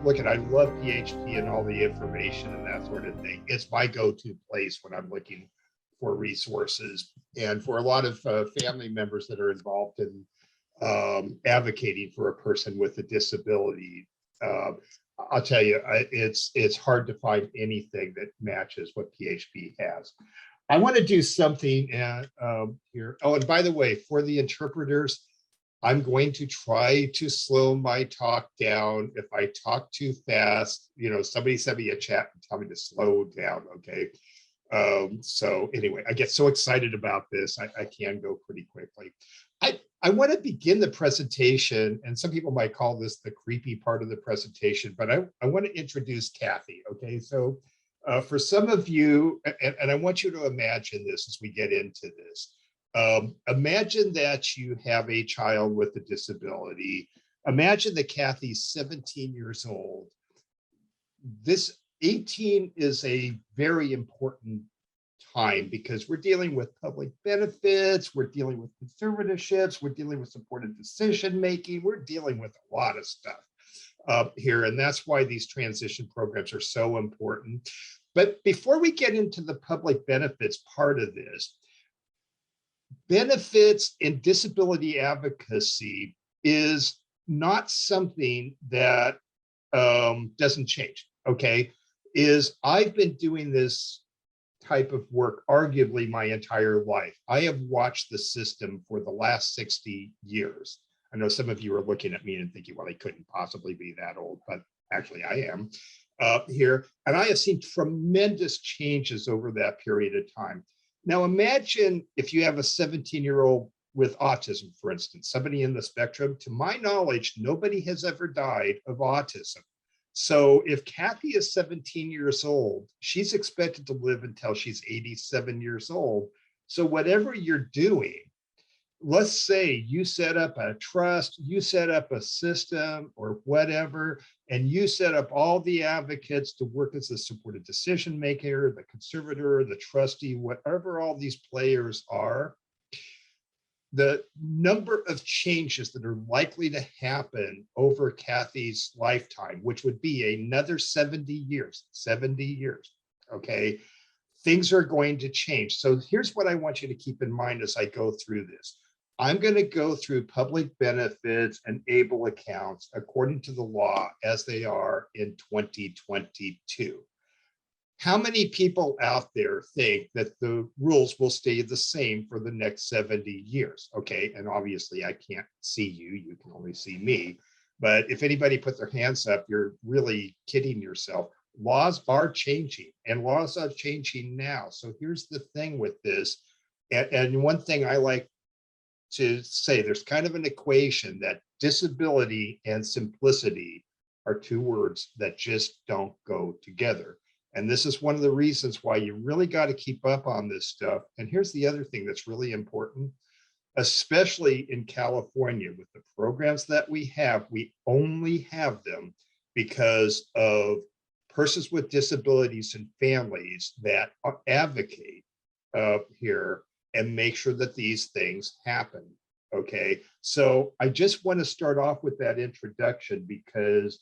look at, I love PHP and all the information and that sort of thing. It's my go-to place when I'm looking for resources, and for a lot of family members that are involved in advocating for a person with a disability. I'll tell you, it's hard to find anything that matches what PHP has. I want to do something here. Oh, and by the way, for the interpreters, I'm going to try to slow my talk down. If I talk too fast, somebody send me a chat and tell me to slow down, okay? So anyway, I get so excited about this, I can go pretty quickly. I want to begin the presentation, and some people might call this the creepy part of the presentation, but I want to introduce Kathy, okay? So for some of you, and I want you to imagine this as we get into this. Imagine that you have a child with a disability. Imagine that Kathy's 17 years old. This 18 is a very important time because we're dealing with public benefits, we're dealing with conservatorships, we're dealing with supported decision making, we're dealing with a lot of stuff here, and that's why these transition programs are so important. But before we get into the public benefits part of this, benefits and disability advocacy is not something that doesn't change, okay? I've been doing this type of work arguably my entire life. I have watched the system for the last 60 years. I know some of you are looking at me and thinking, well, I couldn't possibly be that old, but actually I am here. And I have seen tremendous changes over that period of time. Now imagine if you have a 17-year-old with autism, for instance, somebody in the spectrum. To my knowledge, nobody has ever died of autism. So if Kathy is 17 years old, she's expected to live until she's 87 years old. So whatever you're doing, let's say you set up a trust, you set up a system or whatever, and you set up all the advocates to work as the supported decision maker, the conservator, the trustee, whatever all these players are, the number of changes that are likely to happen over Kathy's lifetime, which would be another 70 years, okay? Things are going to change. So here's what I want you to keep in mind as I go through this. I'm going to go through public benefits and ABLE accounts according to the law as they are in 2022. How many people out there think that the rules will stay the same for the next 70 years? Okay, and obviously I can't see you, you can only see me. But if anybody put their hands up, you're really kidding yourself. Laws are changing, and laws are changing now. So here's the thing with this. And one thing I like to say, there's kind of an equation that disability and simplicity are two words that just don't go together. And this is one of the reasons why you really got to keep up on this stuff. And here's the other thing that's really important, especially in California with the programs that we only have them because of persons with disabilities and families that advocate here and make sure that these things happen, okay? So I just want to start off with that introduction because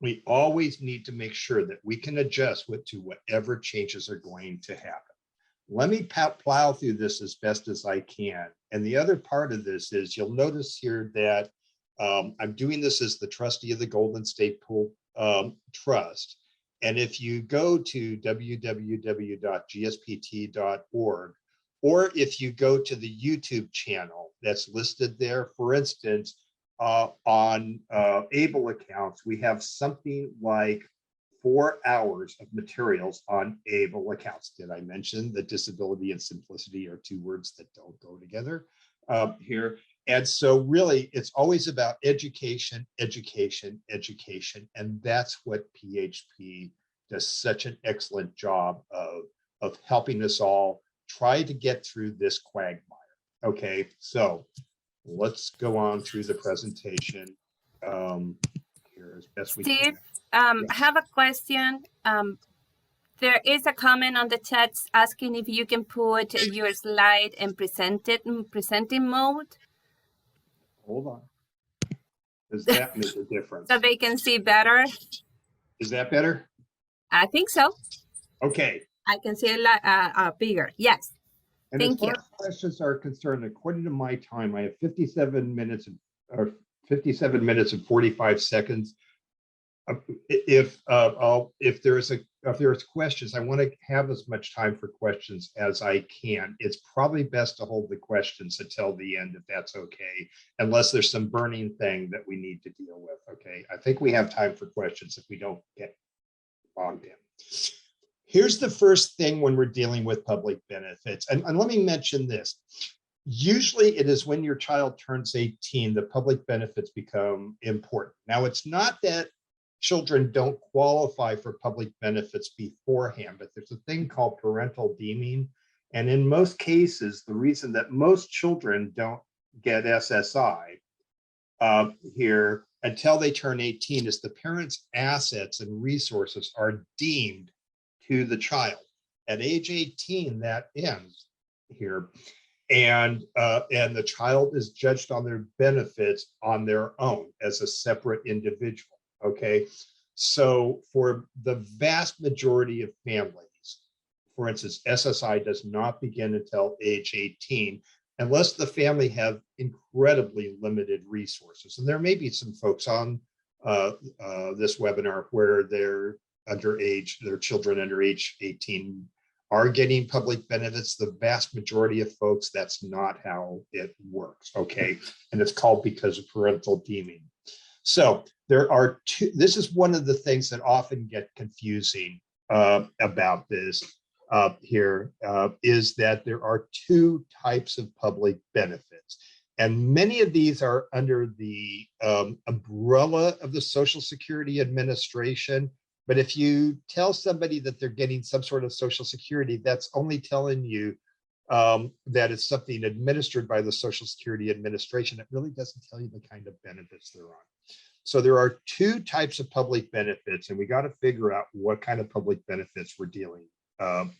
we always need to make sure that we can adjust to whatever changes are going to happen. Let me plow through this as best as I can. And the other part of this is you'll notice here that I'm doing this as the trustee of the Golden State Pool Trust. And if you go to www.gspt.org, or if you go to the YouTube channel that's listed there, for instance, on ABLE accounts, we have something like 4 hours of materials on ABLE accounts. Did I mention that disability and simplicity are two words that don't go together here? And so really, it's always about education, education, education. And that's what PHP does such an excellent job of helping us all try to get through this quagmire. Okay, so let's go on through the presentation here as best we can. Steve, I have a question. There is a comment on the chat asking if you can put your slide in presenting mode. Hold on. Does that make a difference? So they can see better. Is that better? I think so. Okay. I can see a lot bigger. Yes. And Thank as far you. as questions are concerned, according to my time, I have 57 minutes or 57 minutes and 45 seconds. If there's questions, I want to have as much time for questions as I can. It's probably best to hold the questions until the end, if that's okay, unless there's some burning thing that we need to deal with. Okay, I think we have time for questions if we don't get bogged in. Here's the first thing when we're dealing with public benefits, and let me mention this. Usually it is when your child turns 18, the public benefits become important. Now, it's not that children don't qualify for public benefits beforehand, but there's a thing called parental deeming. And in most cases, the reason that most children don't get SSI here until they turn 18 is the parents' assets and resources are deemed to the child. At age 18, that ends here. And the child is judged on their benefits on their own as a separate individual. Okay, so for the vast majority of families, for instance, SSI does not begin until age 18, unless the family have incredibly limited resources. And there may be some folks on this webinar where they're underage, their children under age 18 are getting public benefits. The vast majority of folks, that's not how it works. Okay, and it's called because of parental deeming. So there are two, this is one of the things that often get confusing about this is that there are two types of public benefits. And many of these are under the umbrella of the Social Security Administration. But if you tell somebody that they're getting some sort of Social Security, that's only telling you that it's something administered by the Social Security Administration. It really doesn't tell you the kind of benefits they're on. So there are two types of public benefits, and we got to figure out what kind of public benefits we're dealing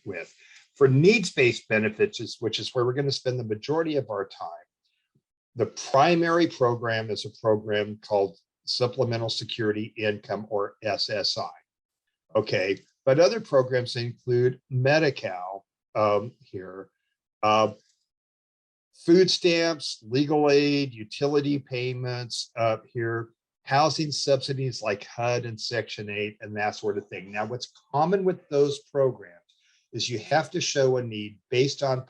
with. For needs-based benefits, which is where we're going to spend the majority of our time, the primary program is a program called Supplemental Security Income, or SSI. Okay, but other programs include Medi-Cal here, food stamps, legal aid, utility payments here, housing subsidies like HUD and Section 8 and that sort of thing. Now, what's common with those programs is you have to show a need based on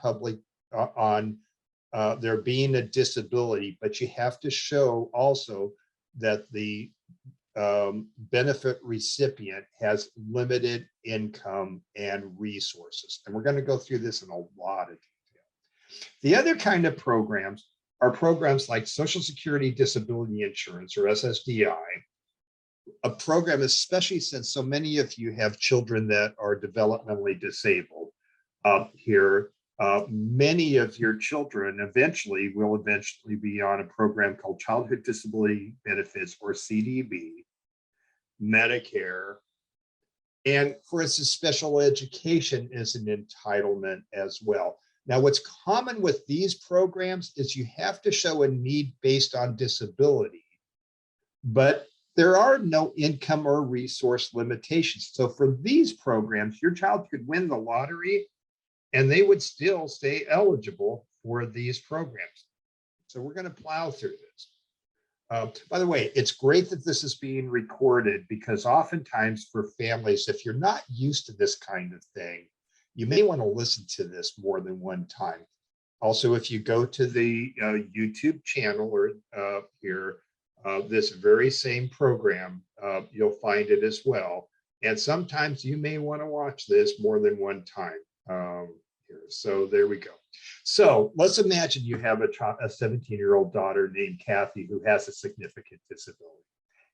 there being a disability, but you have to show also that the benefit recipient has limited income and resources. And we're going to go through this in a lot of detail. The other kind of programs are programs like Social Security Disability Insurance, or SSDI, a program, especially since so many of you have children that are developmentally disabled here. Many of your children will eventually be on a program called Childhood Disability Benefits, or CDB, Medicare, and for instance, special education is an entitlement as well. Now, what's common with these programs is you have to show a need based on disability, but there are no income or resource limitations. So for these programs, your child could win the lottery and they would still stay eligible for these programs. So we're going to plow through this. By the way, it's great that this is being recorded, because oftentimes for families, if you're not used to this kind of thing, you may want to listen to this more than one time. Also, if you go to the YouTube channel or here, this very same program, you'll find it as well. And sometimes you may want to watch this more than one time. Here. So there we go. So let's imagine you have a 17-year-old daughter named Kathy who has a significant disability.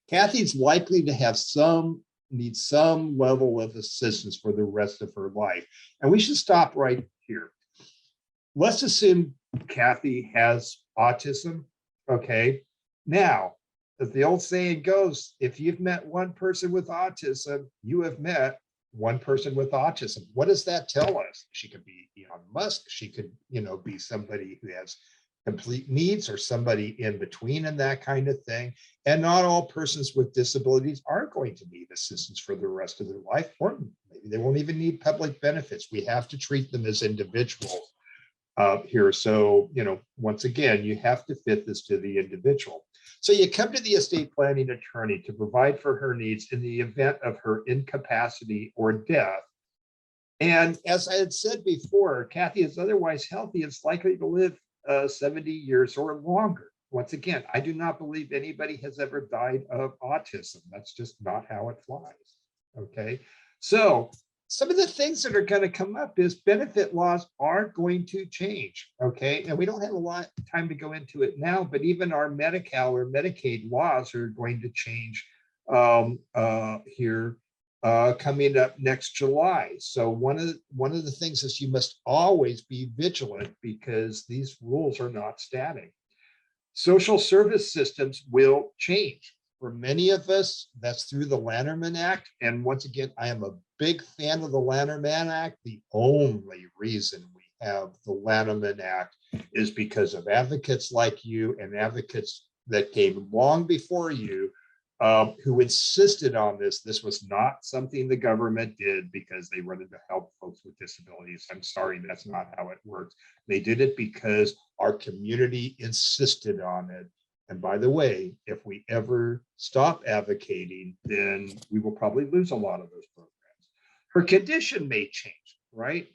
Kathy's likely to have need some level of assistance for the rest of her life. And we should stop right here. Let's assume Kathy has autism. Okay. Now, as the old saying goes, if you've met one person with autism, you have met one person with autism. What does that tell us? She could be Elon Musk. She could, be somebody who has complete needs or somebody in between and that kind of thing. And not all persons with disabilities are going to need assistance for the rest of their life, or maybe they won't even need public benefits. We have to treat them as individuals here. So, once again, you have to fit this to the individual. So you come to the estate planning attorney to provide for her needs in the event of her incapacity or death. And as I had said before, Kathy is otherwise healthy and is likely to live 70 years or longer. Once again, I do not believe anybody has ever died of autism. That's just not how it flies. Okay. So some of the things that are going to come up is benefit laws are going to change. Okay. And we don't have a lot of time to go into it now, but even our Medi-Cal or Medicaid laws are going to change here coming up next July. So one of the things is you must always be vigilant because these rules are not static. Social service systems will change. For many of us, that's through the Lanterman Act. And once again, I am a big fan of the Lanterman Act. The only reason we have the Lanterman Act is because of advocates like you and advocates that came long before you who insisted on this. This was not something the government did because they wanted to help folks with disabilities. I'm sorry, that's not how it works. They did it because our community insisted on it. And by the way, if we ever stop advocating, then we will probably lose a lot of those programs. Her condition may change, right?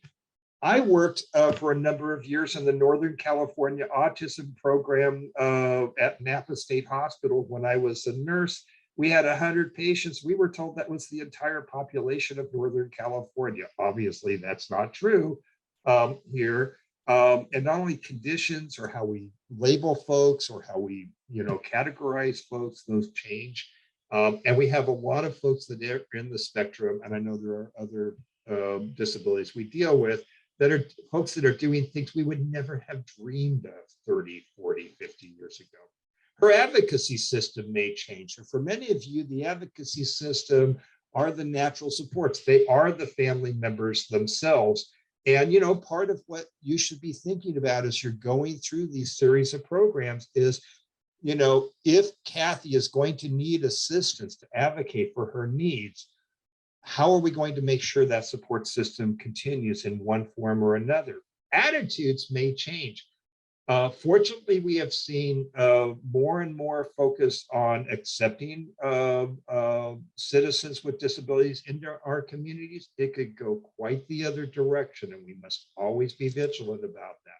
I worked for a number of years in the Northern California autism program at Napa State Hospital. When I was a nurse, we had 100 patients. We were told that was the entire population of Northern California. Obviously, that's not true here. And not only conditions or how we label folks or how we, categorize folks, those change. And we have a lot of folks that are in the spectrum. And I know there are other disabilities we deal with that are folks that are doing things we would never have dreamed of 30, 40, 50 years ago. Her advocacy system may change. And for many of you, the advocacy system are the natural supports. They are the family members themselves. And, part of what you should be thinking about as you're going through these series of programs is, if Kathy is going to need assistance to advocate for her needs, how are we going to make sure that support system continues in one form or another? Attitudes may change. Fortunately, we have seen more and more focus on accepting citizens with disabilities into our communities. It could go quite the other direction, and we must always be vigilant about that.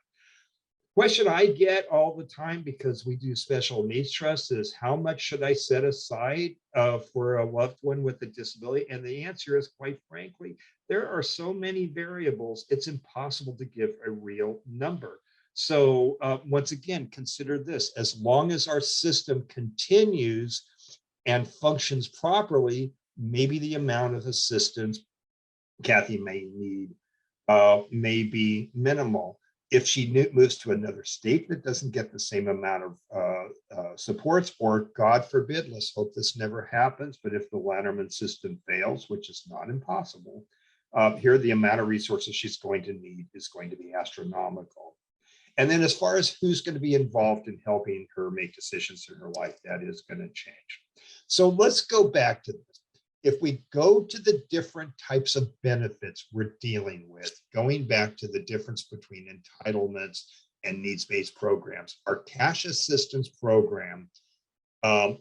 Question I get all the time, because we do special needs trusts, is how much should I set aside for a loved one with a disability? And the answer is, quite frankly, there are so many variables, it's impossible to give a real number. So once again, consider this: as long as our system continues and functions properly, maybe the amount of assistance Kathy may need may be minimal. If she moves to another state that doesn't get the same amount of supports, or God forbid, let's hope this never happens, but if the Lanterman system fails, which is not impossible, here the amount of resources she's going to need is going to be astronomical. And then as far as who's going to be involved in helping her make decisions in her life, that is going to change. So let's go back to this. If we go to the different types of benefits we're dealing with, going back to the difference between entitlements and needs-based programs, our cash assistance program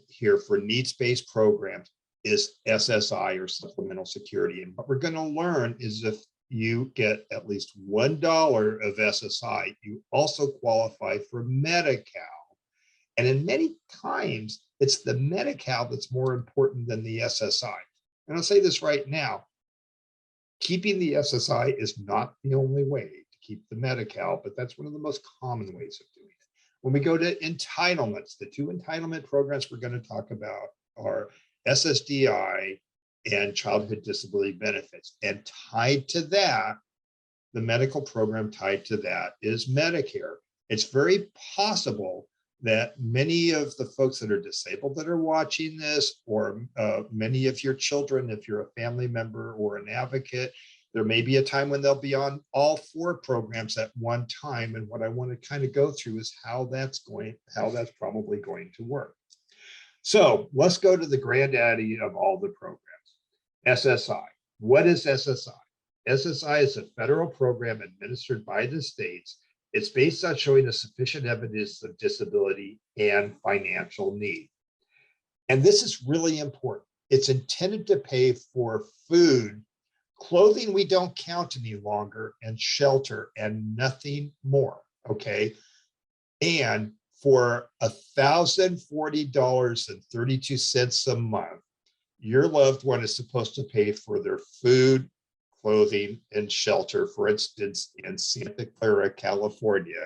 here for needs-based programs is SSI, or Supplemental Security. And what we're going to learn is if you get at least $1 of SSI, you also qualify for Medi-Cal. And in many times, it's the Medi-Cal that's more important than the SSI. And I'll say this right now, keeping the SSI is not the only way to keep the Medi-Cal, but that's one of the most common ways of doing it. When we go to entitlements, the two entitlement programs we're going to talk about are SSDI and childhood disability benefits. And tied to that, the medical program tied to that is Medicare. It's very possible that many of the folks that are disabled that are watching this, or many of your children, if you're a family member or an advocate, There may be a time when they'll be on all 4 programs at one time. And what I want to kind of go through is how that's probably going to work. So let's go to the granddaddy of all the programs, SSI. What is SSI? SSI is a federal program administered by the states. It's based on showing a sufficient evidence of disability and financial need. And this is really important. It's intended to pay for food, clothing we don't count any longer, and shelter, and nothing more, okay? And for $1,040.32 a month, your loved one is supposed to pay for their food, clothing, and shelter. For instance, in Santa Clara, California,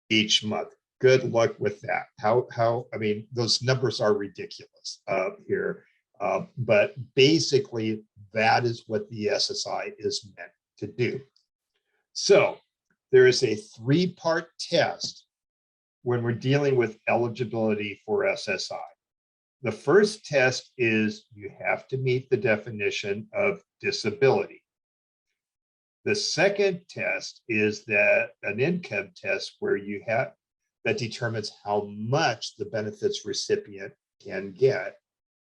each month. Good luck with that. I mean, those numbers are ridiculous here. But basically, that is what the SSI is meant to do. So there is a 3-part test when we're dealing with eligibility for SSI. The first test is you have to meet the definition of disability. The second test is that an income test where that determines how much the benefits recipient can get.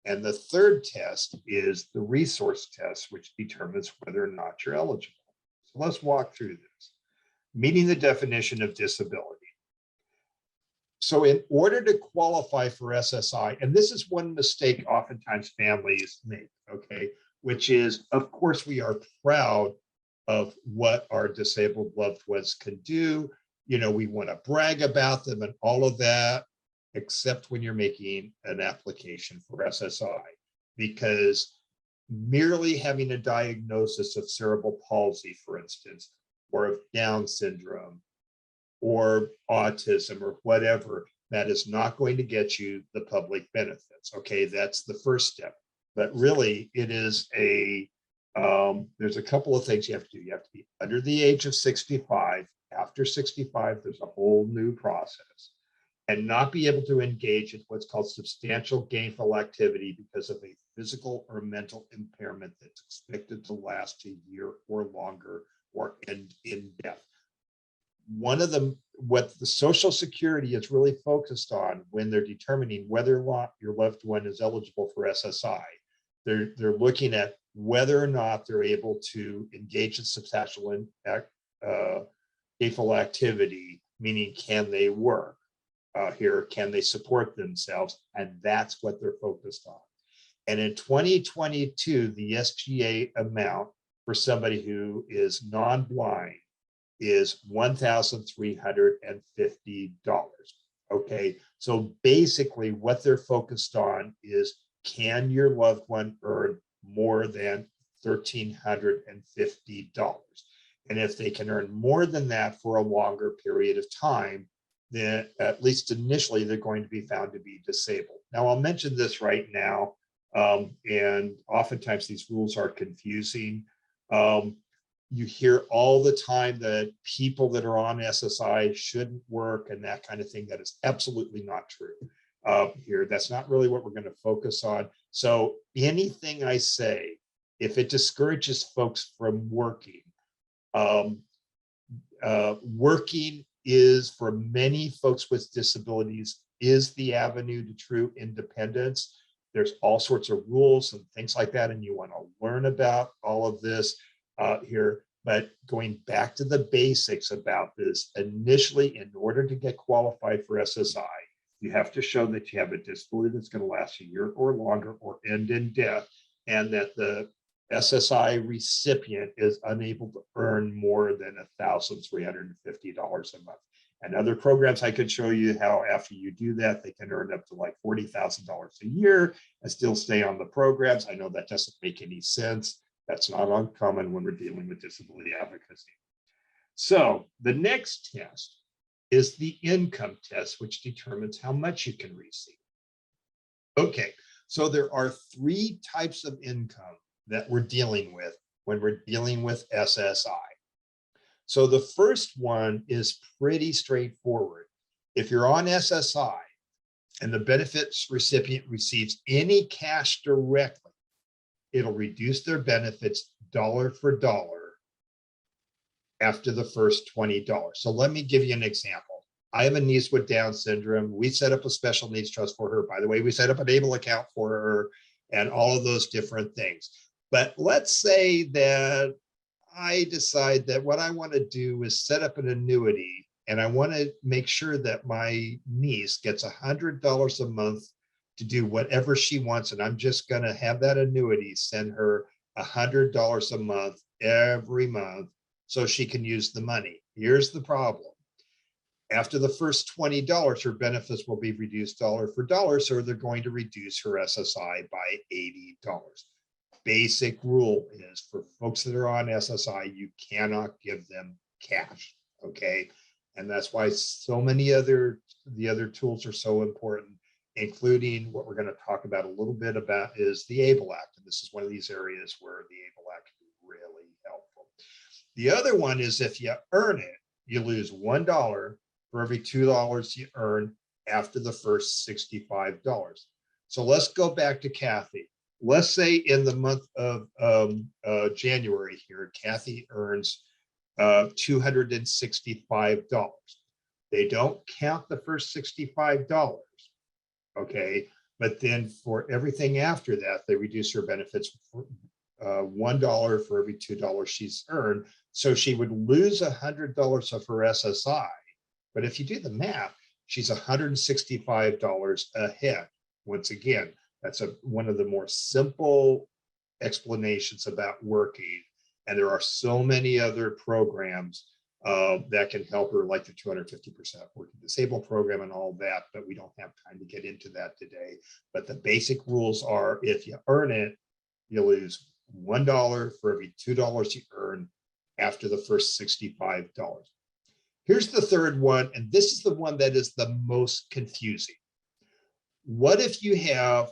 And the third test is the resource test, which determines whether or not you're eligible. So let's walk through this. Meeting the definition of disability. So in order to qualify for SSI, and this is one mistake oftentimes families make, okay, which is, of course, we are proud of what our disabled loved ones can do. You know, we want to brag about them and all of that, except when you're making an application for SSI, because merely having a diagnosis of cerebral palsy, for instance, or of Down syndrome, or autism, or whatever, that is not going to get you the public benefits. Okay, that's the first step. But really, it is there's a couple of things you have to do. You have to be under the age of 65. After 65, there's a whole new process, and not be able to engage in what's called substantial gainful activity because of a physical or mental impairment that's expected to last a year or longer or end in death. One of them, what the Social Security is really focused on when they're determining whether or not your loved one is eligible for SSI, they're looking at whether or not they're able to engage in substantial gainful activity, meaning can they work here, can they support themselves, and that's what they're focused on. And in 2022, the SGA amount for somebody who is non-blind is $1,350. Okay, so basically what they're focused on is, can your loved one earn more than $1,350? And if they can earn more than that for a longer period of time, then at least initially they're going to be found to be disabled. Now I'll mention this right now, and oftentimes these rules are confusing. You hear all the time that people that are on SSI shouldn't work and that kind of thing. That is absolutely not true here. That's not really what we're going to focus on. So anything I say, if it discourages folks from working, working is, for many folks with disabilities, is the avenue to true independence. There's all sorts of rules and things like that, and you want to learn about all of this here. But going back to the basics about this, initially, in order to get qualified for SSI, you have to show that you have a disability that's going to last a year or longer or end in death, and that the SSI recipient is unable to earn more than $1,350 a month. And other programs, I could show you how after you do that, they can earn up to like $40,000 a year and still stay on the programs. I know that doesn't make any sense. That's not uncommon when we're dealing with disability advocacy. So the next test is the income test, which determines how much you can receive. Okay, so there are 3 types of income that we're dealing with when we're dealing with SSI. So the first one is pretty straightforward. If you're on SSI and the benefits recipient receives any cash directly, it'll reduce their benefits dollar for dollar after the first $20. So let me give you an example. I have a niece with Down syndrome. We set up a special needs trust for her. By the way, we set up an ABLE account for her and all of those different things. But let's say that I decide that what I want to do is set up an annuity, and I want to make sure that my niece gets $100 a month to do whatever she wants. And I'm just going to have that annuity send her $100 a month every month so she can use the money. Here's the problem. After the first $20, her benefits will be reduced dollar for dollar, so they're going to reduce her SSI by $80. Basic rule is for folks that are on SSI, you cannot give them cash, okay? And that's why so many the other tools are so important, including what we're going to talk about a little bit about is the ABLE Act. And this is one of these areas where the ABLE Act can be really helpful. The other one is if you earn it, you lose $1 for every $2 you earn after the first $65. So let's go back to Kathy. Let's say in the month of January here, Kathy earns $265. They don't count the first $65, okay? But then for everything after that, they reduce her benefits for $1 for every $2 she's earned. So she would lose $100 of her SSI. But if you do the math, she's $165 ahead. Once again, that's one of the more simple explanations about working. And there are so many other programs that can help her, like the 250% working disabled program and all that, but we don't have time to get into that today. But the basic rules are if you earn it, you lose $1 for every $2 you earn after the first $65. Here's the third one, and this is the one that is the most confusing. What if you have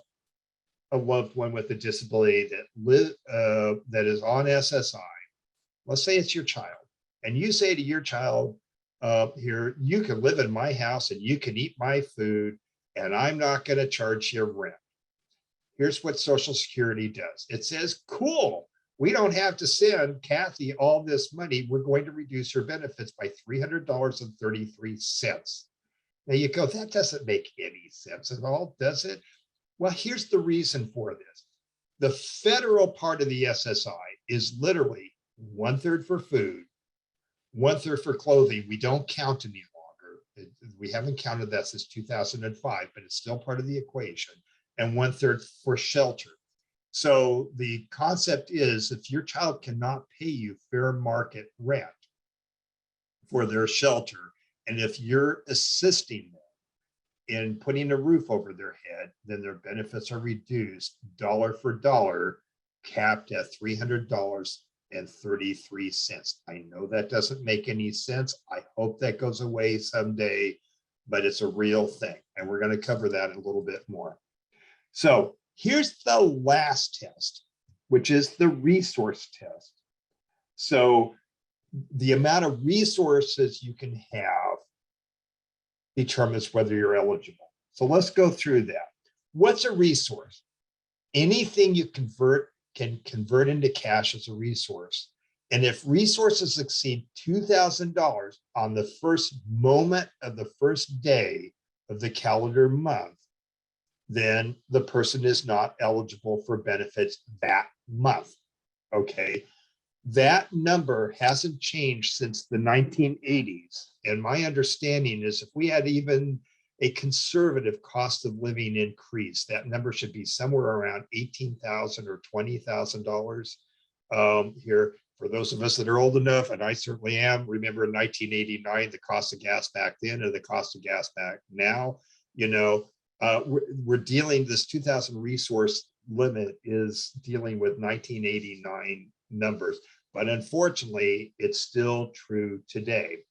a loved one with a disability that is on SSI? Let's say it's your child, and you say to your child, here, you can live in my house and you can eat my food, and I'm not going to charge you rent. Here's what Social Security does. It says, cool, we don't have to send Kathy all this money. We're going to reduce her benefits by $300.33. Now you go, that doesn't make any sense at all, does it? Well, here's the reason for this. The federal part of the SSI is literally 1/3 for food, 1/3 for clothing. We don't count any longer. We haven't counted that since 2005, but it's still part of the equation, and 1/3 for shelter. So the concept is if your child cannot pay you fair market rent for their shelter, and if you're assisting them in putting a roof over their head, then their benefits are reduced dollar for dollar, capped at $300.33. I know that doesn't make any sense. I hope that goes away someday, but it's a real thing. And we're going to cover that a little bit more. So here's the last test, which is the resource test. So the amount of resources you can have determines whether you're eligible. So let's go through that. What's a resource? Anything you can convert into cash as a resource. And if resources exceed $2,000 on the first moment of the first day of the calendar month, then the person is not eligible for benefits that month, okay? That number hasn't changed since the 1980s. And my understanding is if we had even a conservative cost of living increase, that number should be somewhere around $18,000 or $20,000 here. For those of us that are old enough, and I certainly am, remember in 1989, the cost of gas back then and the cost of gas back now, we're dealing, this 2,000 resource limit is dealing with 1989 numbers, but unfortunately, it's still true today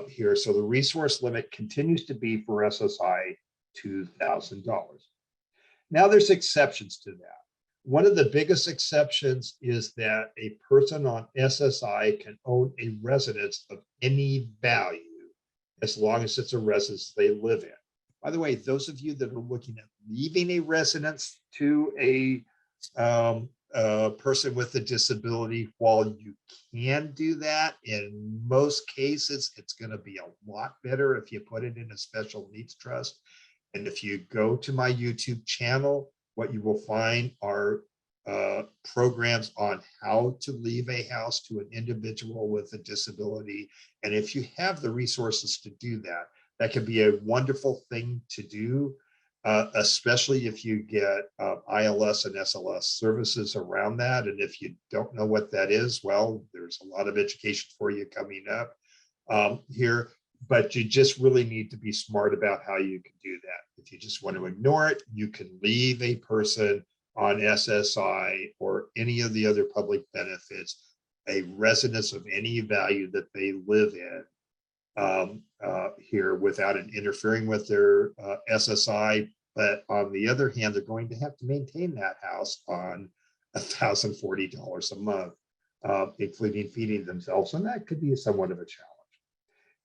here. So the resource limit continues to be for SSI $2,000. Now there's exceptions to that. One of the biggest exceptions is that a person on SSI can own a residence of any value as long as it's a residence they live in. By the way, those of you that are looking at leaving a residence to a a person with a disability, while you can do that, in most cases, it's going to be a lot better if you put it in a special needs trust. And if you go to my YouTube channel, what you will find are programs on how to leave a house to an individual with a disability. And if you have the resources to do that, that can be a wonderful thing to do, especially if you get ILS and SLS services around that. And if you don't know what that is, well, there's a lot of education for you coming up here. But you just really need to be smart about how you can do that. If you just want to ignore it, you can leave a person on SSI or any of the other public benefits, a residence of any value that they live in here without it interfering with their SSI. But on the other hand, they're going to have to maintain that house on $1,040 a month, including feeding themselves. And that could be somewhat of a challenge.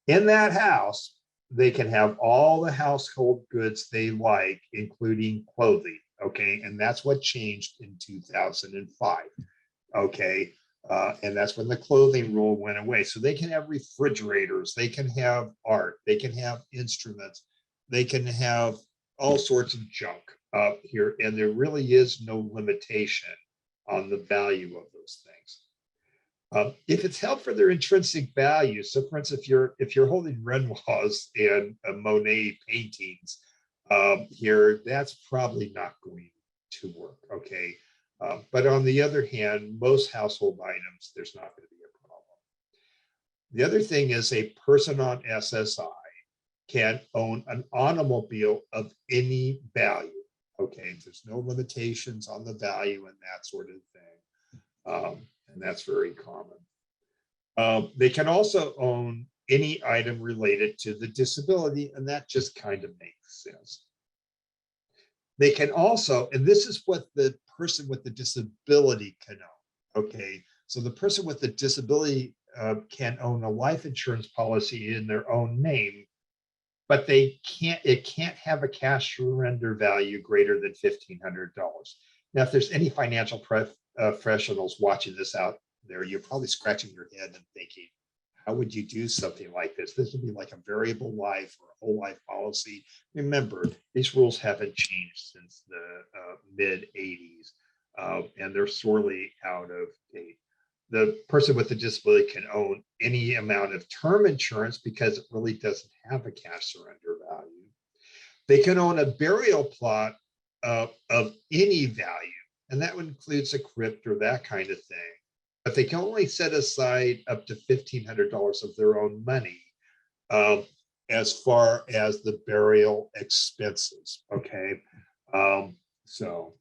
In that house, they can have all the household goods they like, including clothing. Okay, and that's what changed in 2005. Okay, and that's when the clothing rule went away. So they can have refrigerators, they can have art, they can have instruments, they can have all sorts of junk here, and there really is no limitation on the value of those things. If it's held for their intrinsic value, so for instance, if you're holding Renoirs and Monet paintings here, that's probably not going to work. Okay, but on the other hand, most household items, there's not going to be a problem. The other thing is a person on SSI can own an automobile of any value. Okay, there's no limitations on the value and that sort of thing. And that's very common. They can also own any item related to the disability, and that just kind of makes sense. They can also, and this is what the person with the disability can own. Okay, so the person with the disability can own a life insurance policy in their own name, but it can't have a cash surrender value greater than $1,500. Now, if there's any financial professionals watching this out there, you're probably scratching your head and thinking, how would you do something like this? This would be like a variable life or a whole life policy. Remember, these rules haven't changed since the mid 80s, and they're sorely out of date. The person with the disability can own any amount of term insurance because it really doesn't have a cash surrender value. They can own a burial plot of any value, and that includes a crypt or that kind of thing. But they can only set aside up to $1,500 of their own money as far as the burial expenses. Okay, so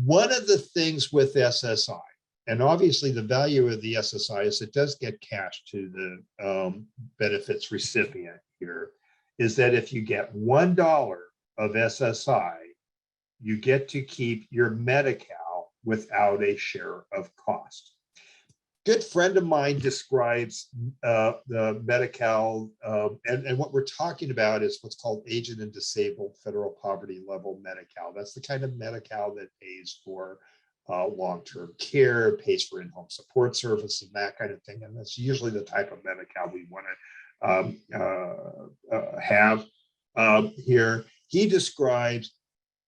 one of the things with SSI, and obviously the value of the SSI is it does get cash to the benefits recipient here, is that if you get $1 of SSI, you get to keep your Medi-Cal without a share of cost. Good friend of mine describes the Medi-Cal, and what we're talking about is what's called aged and disabled federal poverty level Medi-Cal. That's the kind of Medi-Cal that pays for long-term care, pays for in-home support service and that kind of thing. And that's usually the type of Medi-Cal we want to have here. He describes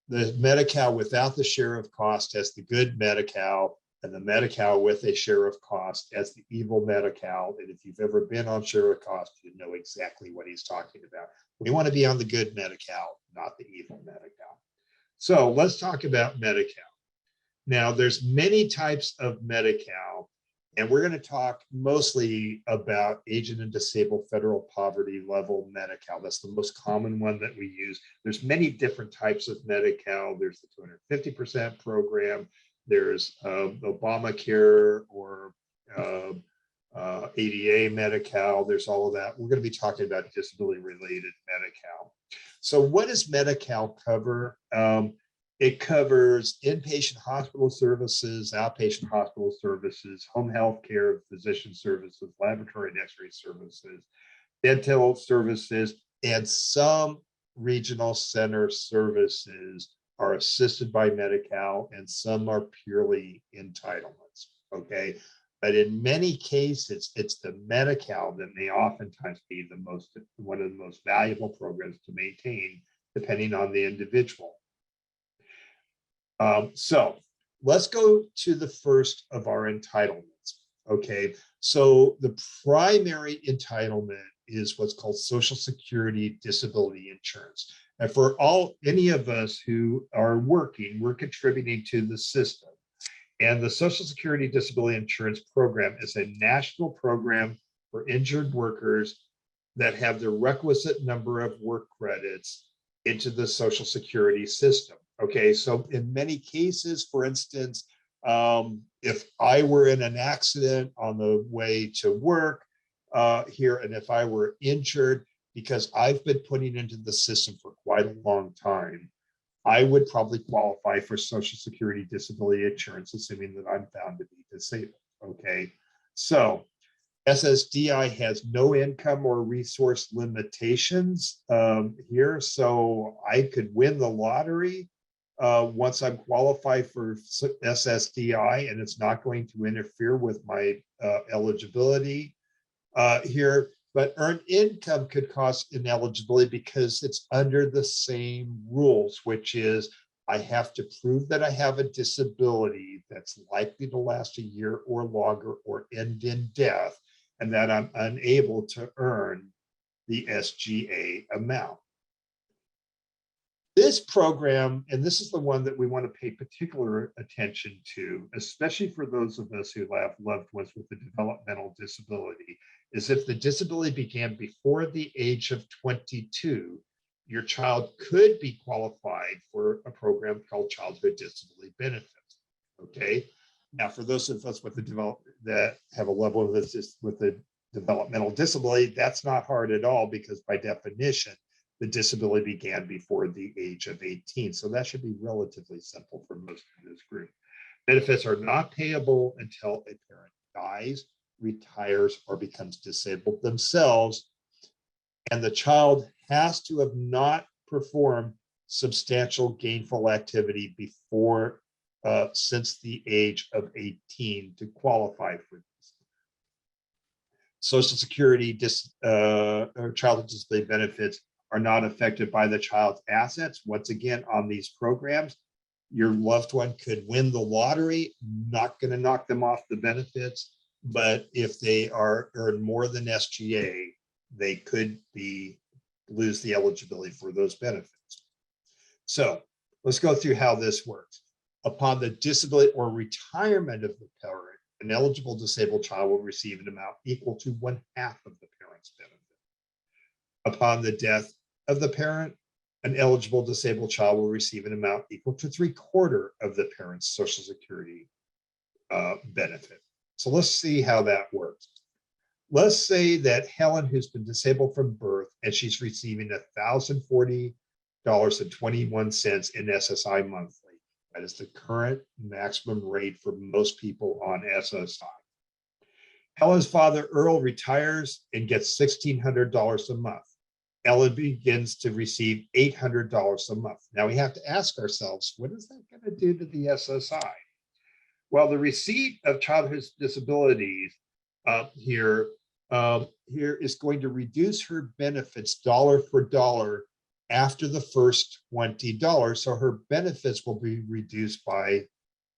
the Medi-Cal without the share of cost as the good Medi-Cal, and the Medi-Cal with a share of cost as the evil Medi-Cal. And if you've ever been on share of cost, you know exactly what he's talking about. We want to be on the good Medi-Cal, not the evil Medi-Cal. So let's talk about Medi-Cal. Now, there's many types of Medi-Cal, and we're going to talk mostly about aged and disabled federal poverty level Medi-Cal. That's the most common one that we use. There's many different types of Medi-Cal. There's the 250% program. There's Obamacare or ADA Medi-Cal. There's all of that. We're going to be talking about disability related Medi-Cal. So what does Medi-Cal cover? It covers inpatient hospital services, outpatient hospital services, home health care, physician services, laboratory and x-ray services, dental services, and some regional center services are assisted by Medi-Cal, and some are purely entitlements, okay? But in many cases, it's the Medi-Cal that may oftentimes be one of the most valuable programs to maintain, depending on the individual. So let's go to the first of our entitlements, okay? So the primary entitlement is what's called Social Security Disability Insurance. And for any of us who are working, we're contributing to the system. And the Social Security Disability Insurance Program is a national program for injured workers that have the requisite number of work credits into the Social Security system. Okay, so in many cases, for instance, if I were in an accident on the way to work here, and if I were injured, because I've been putting into the system for quite a long time, I would probably qualify for Social Security Disability Insurance, assuming that I'm found to be disabled. Okay, so SSDI has no income or resource limitations here, so I could win the lottery once I'm qualified for SSDI, and it's not going to interfere with my eligibility here. But earned income could cause ineligibility because it's under the same rules, which is I have to prove that I have a disability that's likely to last a year or longer or end in death, and that I'm unable to earn the SGA amount. This program, and this is the one that we want to pay particular attention to, especially for those of us who have loved ones with a developmental disability, is if the disability began before the age of 22, your child could be qualified for a program called Childhood Disability Benefits. Okay. Now, for those of us with that have a level of this with a developmental disability, that's not hard at all, because by definition, the disability began before the age of 18. So that should be relatively simple for most of this group. Benefits are not payable until a parent dies, retires, or becomes disabled themselves, and the child has to have not performed substantial gainful activity before since the age of 18 to qualify for this. Social Security or childhood disability benefits are not affected by the child's assets. Once again, on these programs, your loved one could win the lottery, not going to knock them off the benefits, but if they earn more than SGA, they could lose the eligibility for those benefits. So let's go through how this works. Upon the disability or retirement of the parent, an eligible disabled child will receive an amount equal to 1/2 of the parent's benefit. Upon the death of the parent, an eligible disabled child will receive an amount equal to 3/4 of the parent's Social Security benefit. So let's see how that works. Let's say that Helen, who's been disabled from birth, and she's receiving $1,040.21 in SSI monthly. That is the current maximum rate for most people on SSI. Helen's father, Earl, retires and gets $1,600 a month. Ellen begins to receive $800 a month. Now we have to ask ourselves, what is that going to do to the SSI? Well, the receipt of childhood disabilities here is going to reduce her benefits dollar for dollar after the first $20. So her benefits will be reduced by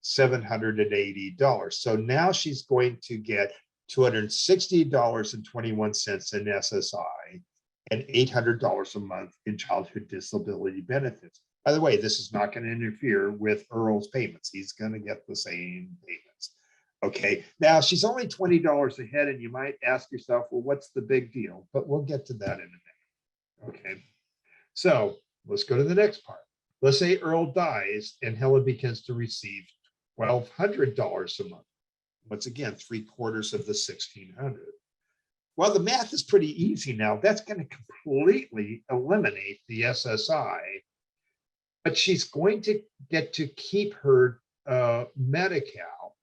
$780. So now she's going to get $260.21 in SSI and $800 a month in childhood disability benefits. By the way, this is not going to interfere with Earl's payments. He's going to get the same payments. Okay, now she's only $20 ahead, and you might ask yourself, well, what's the big deal? But we'll get to that in a minute. Okay, so let's go to the next part. Let's say Earl dies and Helen begins to receive $1,200 a month. Once again, 3/4 of the $1,600. Well, the math is pretty easy now. That's going to completely eliminate the SSI, but she's going to get to keep her Medi-Cal,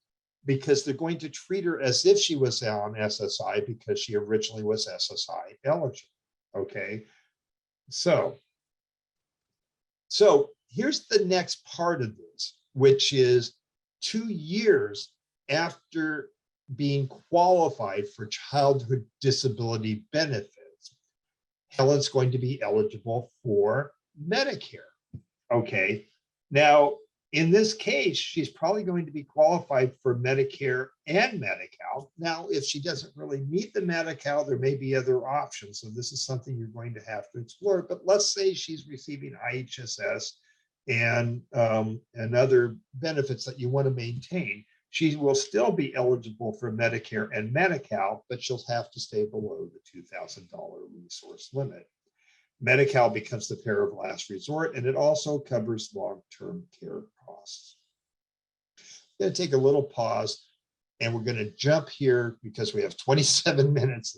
because they're going to treat her as if she was on SSI because she originally was SSI eligible. Okay, so here's the next part of this, which is 2 years after being qualified for childhood disability benefits, Helen's going to be eligible for Medicare. Okay. Now, in this case, she's probably going to be qualified for Medicare and Medi-Cal. Now, if she doesn't really meet the Medi-Cal, there may be other options. So this is something you're going to have to explore. But let's say she's receiving IHSS and other benefits that you want to maintain. She will still be eligible for Medicare and Medi-Cal, but she'll have to stay below the $2,000 resource limit. Medi-Cal becomes the care of last resort, and it also covers long-term care costs. I'm going to take a little pause, and we're going to jump here because we have 27 minutes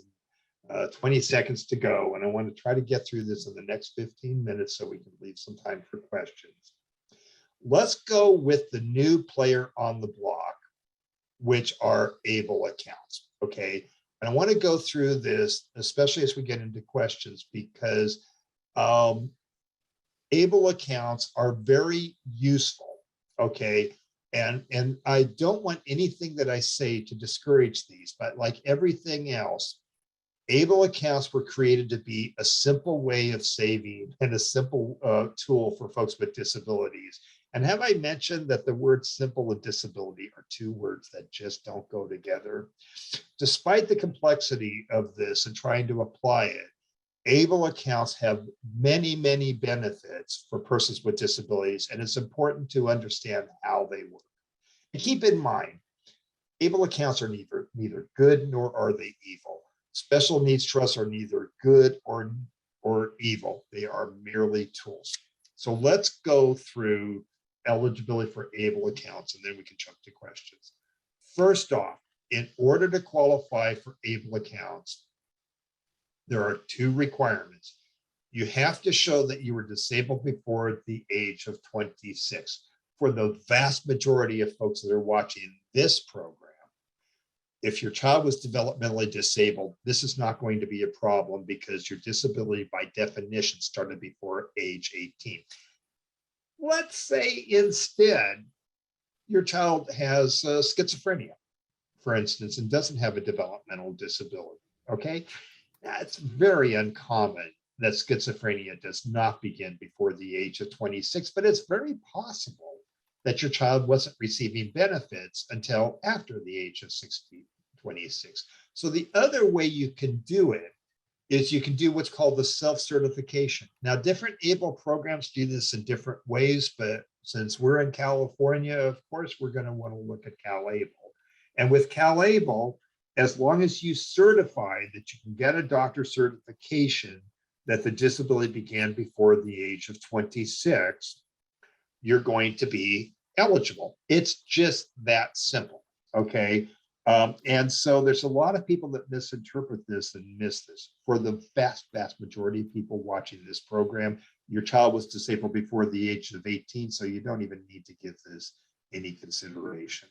and 20 seconds to go, and I want to try to get through this in the next 15 minutes so we can leave some time for questions. Let's go with the new player on the block, which are ABLE accounts, okay? And I want to go through this, especially as we get into questions, because ABLE accounts are very useful, okay? And I don't want anything that I say to discourage these, but like everything else, ABLE accounts were created to be a simple way of saving and a simple tool for folks with disabilities. And have I mentioned that the word simple and disability are two words that just don't go together? Despite the complexity of this and trying to apply it, ABLE accounts have many, many benefits for persons with disabilities, and it's important to understand how they work. And keep in mind, ABLE accounts are neither good nor are they evil. Special needs trusts are neither good or evil. They are merely tools. So let's go through eligibility for ABLE accounts, and then we can jump to questions. First off, in order to qualify for ABLE accounts, there are two requirements. You have to show that you were disabled before the age of 26. For the vast majority of folks that are watching this program, if your child was developmentally disabled, this is not going to be a problem because your disability by definition started before age 18. Let's say instead your child has schizophrenia, for instance, and doesn't have a developmental disability, okay? That's very uncommon that schizophrenia does not begin before the age of 26, but it's very possible that your child wasn't receiving benefits until after the age of 26. So the other way you can do it is you can do what's called the self-certification. Now, different ABLE programs do this in different ways, but since we're in California, of course, we're going to want to look at CalABLE. And with CalABLE, as long as you certify that you can get a doctor certification that the disability began before the age of 26, you're going to be eligible. It's just that simple, okay? And so there's a lot of people that misinterpret this and miss this. For the vast majority of people watching this program, your child was disabled before the age of 18, so you don't even need to give this any consideration.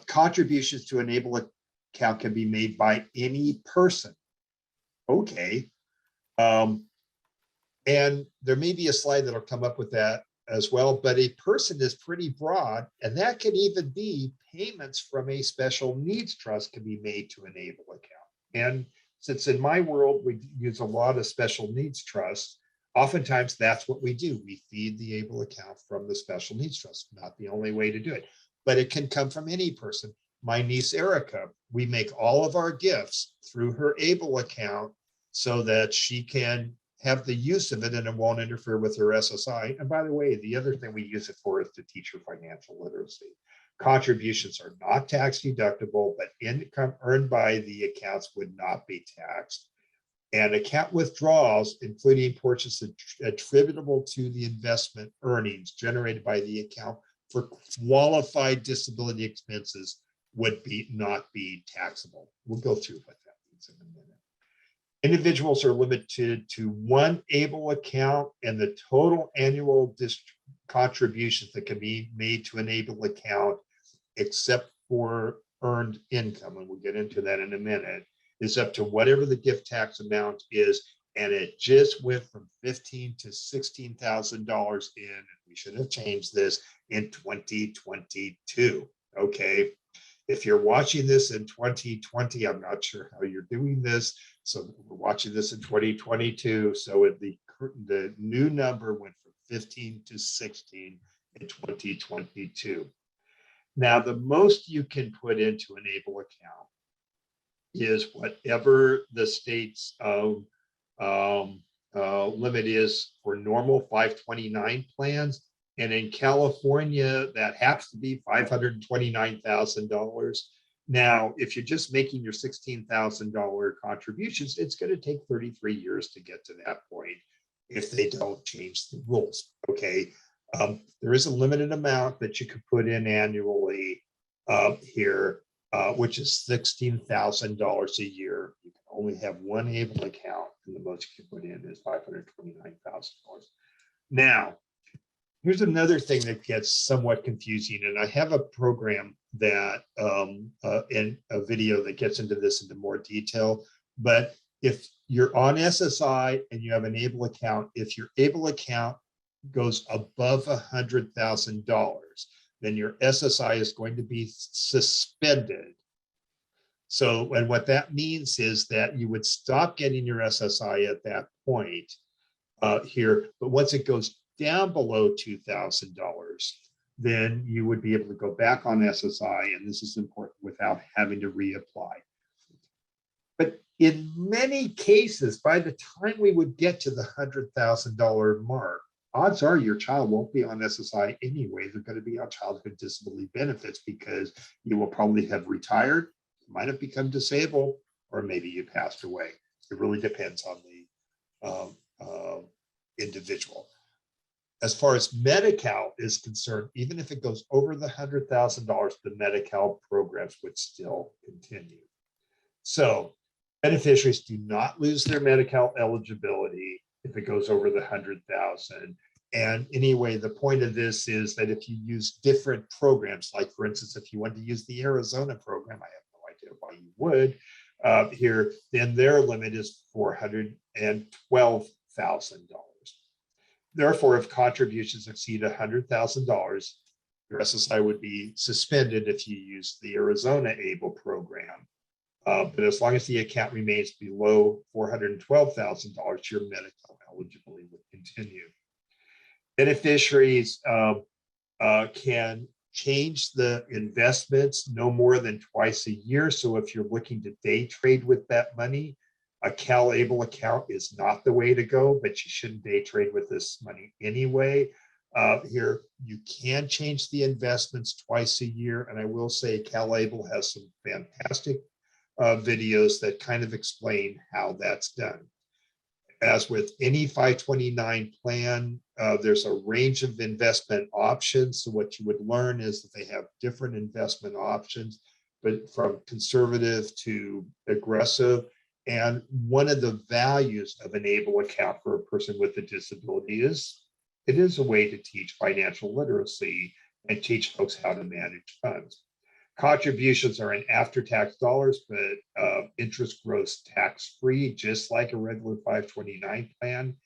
Contributions to an ABLE account can be made by any person. Okay. And there may be a slide that'll come up with that as well, but a person is pretty broad, and that can even be payments from a special needs trust can be made to an ABLE account. And since in my world, we use a lot of special needs trusts, oftentimes that's what we do. We feed the ABLE account from the special needs trust, not the only way to do it, but it can come from any person. My niece, Erica, we make all of our gifts through her ABLE account so that she can have the use of it and it won't interfere with her SSI. And by the way, the other thing we use it for is to teach her financial literacy. Contributions are not tax deductible, but income earned by the accounts would not be taxed. And account withdrawals, including portions attributable to the investment earnings generated by the account for qualified disability expenses, would not be taxable. We'll go through what that means in a minute. Individuals are limited to one ABLE account, and the total annual contributions that can be made to an ABLE account, except for earned income, and we'll get into that in a minute, is up to whatever the gift tax amount is, and it just went from $15,000 to $16,000 in, and we should have changed this in 2022. Okay. If you're watching this in 2020, I'm not sure how you're doing this. So we're watching this in 2022. So the new number went from 15 to 16 in 2022. Now, the most you can put into an ABLE account is whatever the state's limit is for normal 529 plans. And in California, that happens to be $529,000. Now, if you're just making your $16,000 contributions, it's going to take 33 years to get to that point if they don't change the rules. Okay. There is a limited amount that you could put in annually here, which is $16,000 a year. You can only have one ABLE account, and the most you can put in is $529,000. Now, here's another thing that gets somewhat confusing, and I have a program that in a video that gets into this into more detail. But if you're on SSI and you have an ABLE account, if your ABLE account goes above $100,000, then your SSI is going to be suspended. So, and what that means is that you would stop getting your SSI at that point here. But once it goes down below $2,000, then you would be able to go back on SSI, and this is important, without having to reapply. But in many cases, by the time we would get to the $100,000 mark, odds are your child won't be on SSI anyway. They're going to be on childhood disability benefits because you will probably have retired, might have become disabled, or maybe you passed away. It really depends on the individual. As far as Medi-Cal is concerned, even if it goes over the $100,000, the Medi-Cal programs would still continue. So beneficiaries do not lose their Medi-Cal eligibility if it goes over the 100,000. And anyway, the point of this is that if you use different programs, like for instance, if you want to use the Arizona program, I have no idea why you would here, then their limit is $412,000. Therefore, if contributions exceed $100,000, your SSI would be suspended if you use the Arizona ABLE program. But as long as the account remains below $412,000, your Medi-Cal eligibility would continue. Beneficiaries can change the investments no more than twice a year. So if you're looking to day trade with that money, a Cal ABLE account is not the way to go, but you shouldn't day trade with this money anyway. Here, you can change the investments twice a year. And I will say Cal ABLE has some fantastic videos that kind of explain how that's done. As with any 529 plan, there's a range of investment options. So what you would learn is that they have different investment options, but from conservative to aggressive. And one of the values of an ABLE account for a person with a disability is it is a way to teach financial literacy and teach folks how to manage funds. Contributions are in after-tax dollars, but interest grows tax-free, just like a regular 529 plan.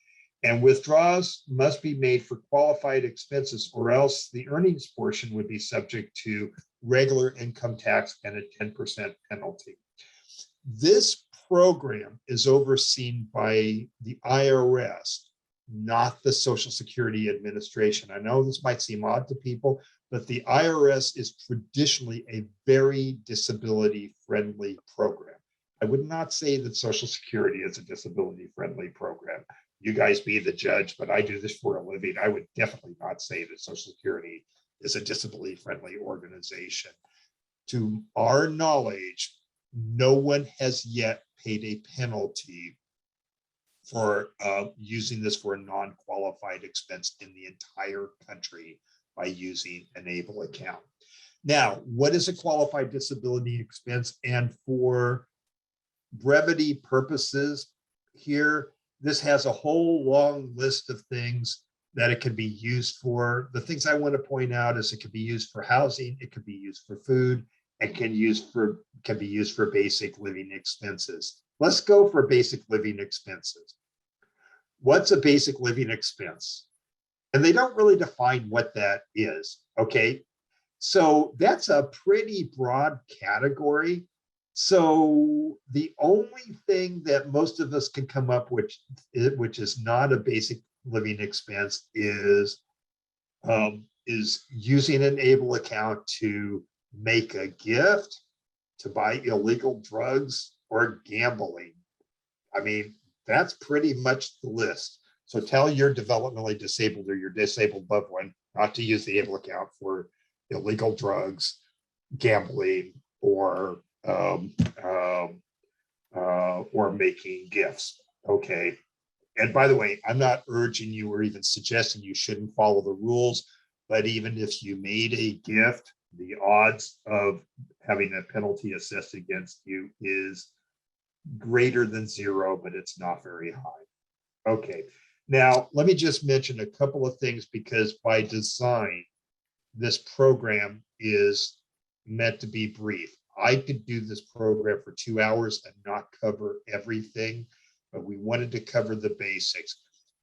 And withdrawals must be made for qualified expenses, or else the earnings portion would be subject to regular income tax and a 10% penalty. This program is overseen by the IRS, not the Social Security Administration. I know this might seem odd to people, but the IRS is traditionally a very disability-friendly program. I would not say that Social Security is a disability-friendly program. You guys be the judge, but I do this for a living. I would definitely not say that Social Security is a disability-friendly organization. To our knowledge, no one has yet paid a penalty for using this for a non-qualified expense in the entire country by using an ABLE account. Now, what is a qualified disability expense? And for brevity purposes here, this has a whole long list of things that it can be used for. The things I want to point out is it can be used for housing, it could be used for food, and can be used for basic living expenses. Let's go for basic living expenses. what's a basic living expense? And they don't really define what that is, okay? So that's a pretty broad category. So the only thing that most of us can come up with, which is not a basic living expense, is using an ABLE account to make a gift, to buy illegal drugs, or gambling. I mean, that's pretty much the list. So tell your developmentally disabled or your disabled loved one not to use the ABLE account for illegal drugs, gambling, or making gifts. Okay. And by the way, I'm not urging you or even suggesting you shouldn't follow the rules, but even if you made a gift, the odds of having a penalty assessed against you is greater than zero, but it's not very high. Okay. Now, let me just mention a couple of things, because by design, this program is meant to be brief. I could do this program for 2 hours and not cover everything, but we wanted to cover the basics.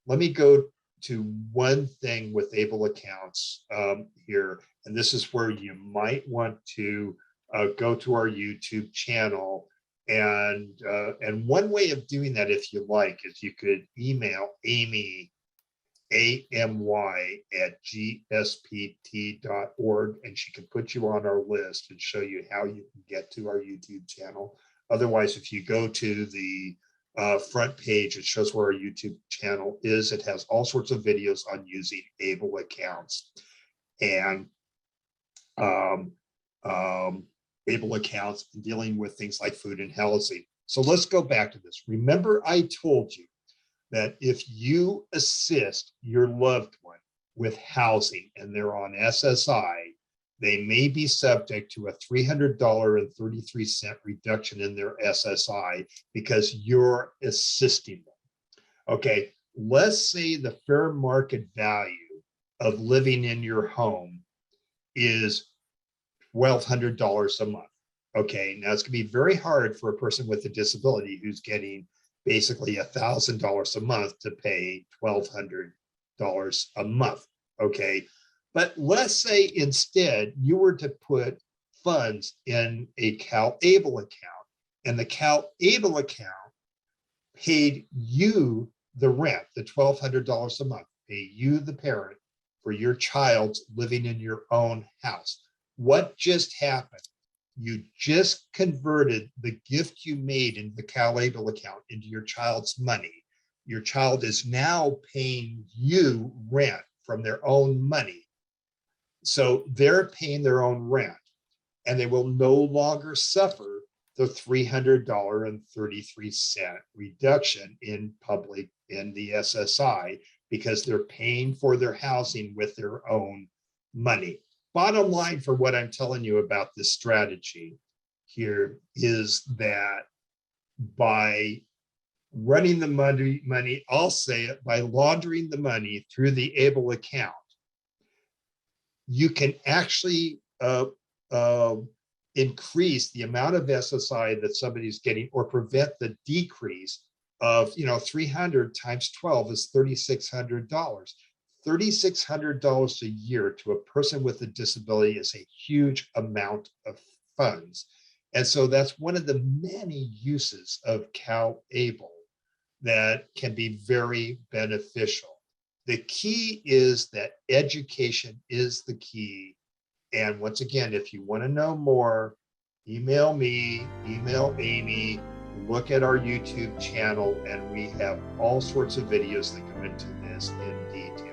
Let me go to one thing with ABLE accounts here, and this is where you might want to go to our YouTube channel. And one way of doing that, if you like, is you could email Amy, AMY@gspt.org, and she can put you on our list and show you how you can get to our YouTube channel. Otherwise, if you go to the front page, it shows where our YouTube channel is. It has all sorts of videos on using ABLE accounts and ABLE accounts and dealing with things like food and housing. So let's go back to this. Remember, I told you that if you assist your loved one with housing and they're on SSI, they may be subject to a $300.33 reduction in their SSI because you're assisting them. Okay, let's say the fair market value of living in your home is $1,200 a month. Okay, now it's gonna be very hard for a person with a disability who's getting basically $1,000 a month to pay $1,200 a month. Okay, but let's say instead you were to put funds in a Cal ABLE account, and the Cal ABLE account paid you the rent, the $1,200 a month, pay you, the parent, for your child living in your own house. What just happened? You just converted the gift you made in the Cal ABLE account into your child's money. Your child is now paying you rent from their own money. So they're paying their own rent, and they will no longer suffer the $300.33 reduction in the SSI, because they're paying for their housing with their own money. Bottom line for what I'm telling you about this strategy here is that by running the money, I'll say it, by laundering the money through the ABLE account, you can actually increase the amount of SSI that somebody's getting, or prevent the decrease of, 300 times 12 is $3,600. $3,600 a year to a person with a disability is a huge amount of funds. And so that's one of the many uses of Cal ABLE that can be very beneficial. The key is that education is the key. And once again, if you want to know more, email me, email Amy, look at our YouTube channel, and we have all sorts of videos that go into this in detail.